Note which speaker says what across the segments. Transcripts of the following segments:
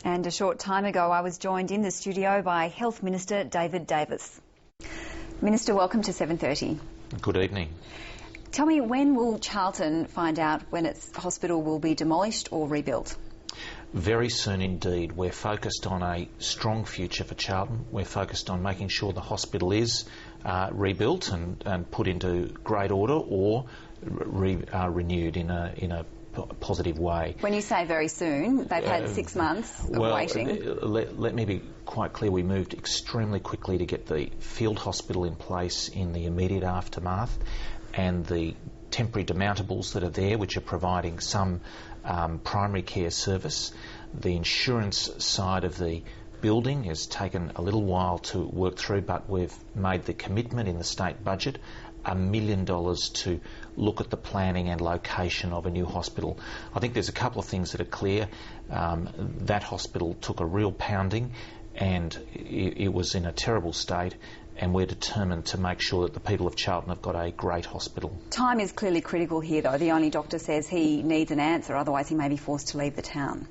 Speaker 1: And a short time ago I was joined in the studio by Health Minister David Davis. Minister, welcome to 7:30.
Speaker 2: Good evening.
Speaker 1: Tell me, when will Charlton find out when its hospital will be demolished or rebuilt?
Speaker 2: Very soon indeed. We're focused on a strong future for Charlton. We're focused on making sure the hospital is rebuilt and put into great order or renewed in a positive way.
Speaker 1: When you say very soon, they've had 6 months of waiting.
Speaker 2: Let me be quite clear. We moved extremely quickly to get the field hospital in place in the immediate aftermath, and the temporary demountables that are there, which are providing some primary care service. The insurance side of the building has taken a little while to work through, but we've made the commitment in the state budget $1 million to look at the planning and location of a new hospital. I think there's a couple of things that are clear. That hospital took a real pounding and it was in a terrible state, and we're determined to make sure that the people of Charlton have got a great hospital. Time
Speaker 1: is clearly critical here, though. The only doctor says he needs an answer, otherwise he may be forced to leave the town.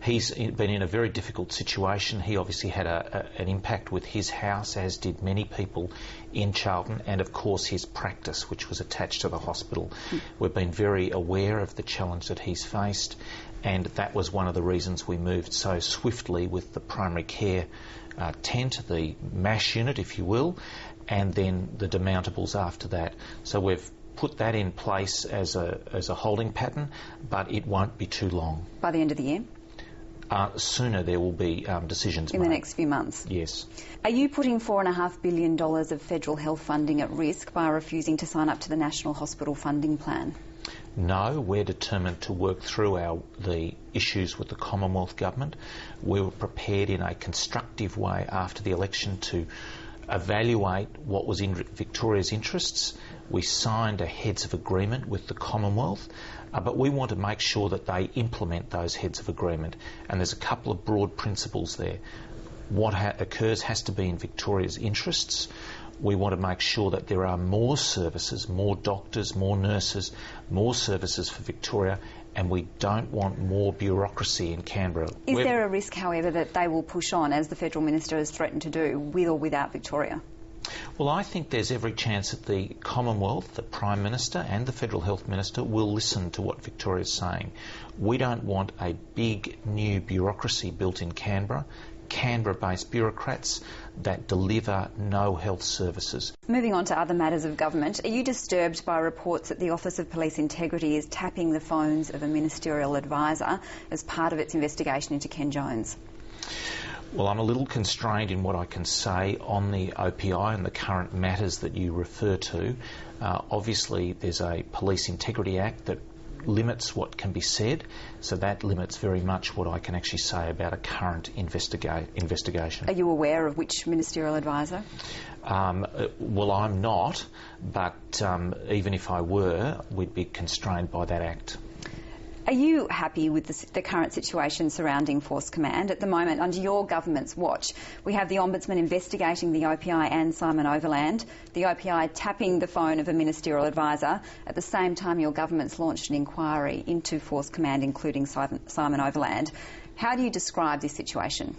Speaker 2: He's been in a very difficult situation. He obviously had an impact with his house, as did many people in Charlton, and of course his practice, which was attached to the hospital. We've been very aware of the challenge that he's faced, and that was one of the reasons we moved so swiftly with the primary care tent, the MASH unit, if you will, and then the demountables after that. So we've put that in place as a holding pattern, but it won't be too long.
Speaker 1: By the end of the year?
Speaker 2: Sooner there will be decisions made.
Speaker 1: In the next few months?
Speaker 2: Yes.
Speaker 1: Are you putting $4.5 billion of federal health funding at risk by refusing to sign up to the National Hospital Funding Plan?
Speaker 2: No, we're determined to work through the issues with the Commonwealth Government. We were prepared in a constructive way after the election to evaluate what was in Victoria's interests. We signed a heads of agreement with the Commonwealth, but we want to make sure that they implement those heads of agreement. And there's a couple of broad principles there. What occurs has to be in Victoria's interests. We want to make sure that there are more services, more doctors, more nurses, more services for Victoria, and we don't want more bureaucracy in Canberra.
Speaker 1: Is there a risk, however, that they will push on, as the Federal Minister has threatened to do, with or without Victoria?
Speaker 2: Well, I think there's every chance that the Commonwealth, the Prime Minister and the Federal Health Minister will listen to what Victoria's saying. We don't want a big new bureaucracy built in Canberra, Canberra-based bureaucrats that deliver no health services.
Speaker 1: Moving on to other matters of government, are you disturbed by reports that the Office of Police Integrity is tapping the phones of a ministerial advisor as part of its investigation into Ken Jones?
Speaker 2: Well, I'm a little constrained in what I can say on the OPI and the current matters that you refer to. Obviously, there's a Police Integrity Act that limits what can be said, so that limits very much what I can actually say about a current investigation.
Speaker 1: Are you aware of which ministerial advisor?
Speaker 2: Well, I'm not, but even if I were, we'd be constrained by that Act.
Speaker 1: Are you happy with the current situation surrounding Force Command? At the moment, under your government's watch, we have the Ombudsman investigating the OPI and Simon Overland, the OPI tapping the phone of a ministerial advisor. At the same time, your government's launched an inquiry into Force Command, including Simon Overland. How do you describe this situation?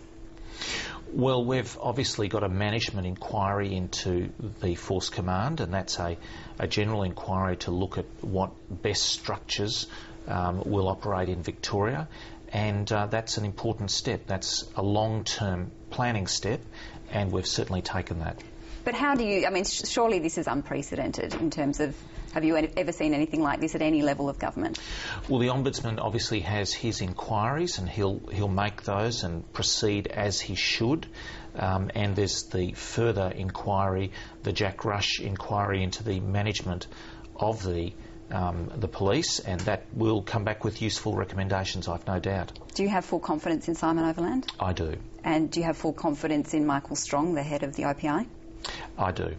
Speaker 2: Well, we've obviously got a management inquiry into the Force Command, and that's a general inquiry to look at what best structures will operate in Victoria, and that's an important step. That's a long-term planning step, and we've certainly taken that.
Speaker 1: But how do you, surely this is unprecedented in terms of, have you ever seen anything like this at any level of government?
Speaker 2: Well, the Ombudsman obviously has his inquiries, and he'll make those and proceed as he should. And there's the further inquiry, the Jack Rush inquiry into the management of the police, and that will come back with useful recommendations, I've no doubt.
Speaker 1: Do you have full confidence in Simon Overland?
Speaker 2: I do.
Speaker 1: And do you have full confidence in Michael Strong, the head of the OPI?
Speaker 2: I do.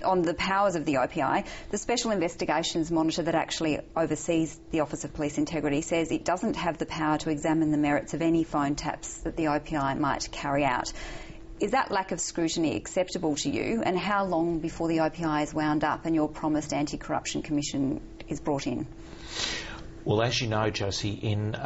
Speaker 1: On the powers of the OPI, the Special Investigations Monitor that actually oversees the Office of Police Integrity says it doesn't have the power to examine the merits of any phone taps that the OPI might carry out. Is that lack of scrutiny acceptable to you, and how long before the OPI is wound up and your promised Anticorruption Commission is brought in?
Speaker 2: Well, as you know, Josie, in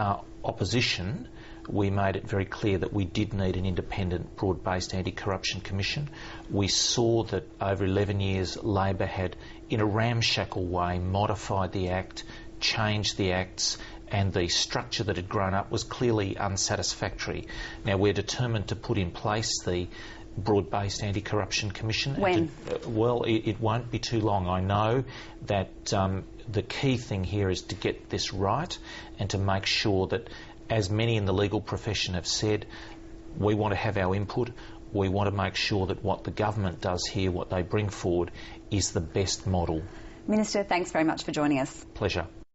Speaker 2: opposition we made it very clear that we did need an independent, broad-based anti-corruption commission. We saw that over 11 years Labor had, in a ramshackle way, modified the Act, changed the Acts, and the structure that had grown up was clearly unsatisfactory. Now, we're determined to put in place the broad-based anti-corruption commission.
Speaker 1: When?
Speaker 2: It won't be too long. I know that the key thing here is to get this right and to make sure that, as many in the legal profession have said, we want to have our input. We want to make sure that what the government does here, what they bring forward, is the best model.
Speaker 1: Minister, thanks very much for joining us.
Speaker 2: Pleasure.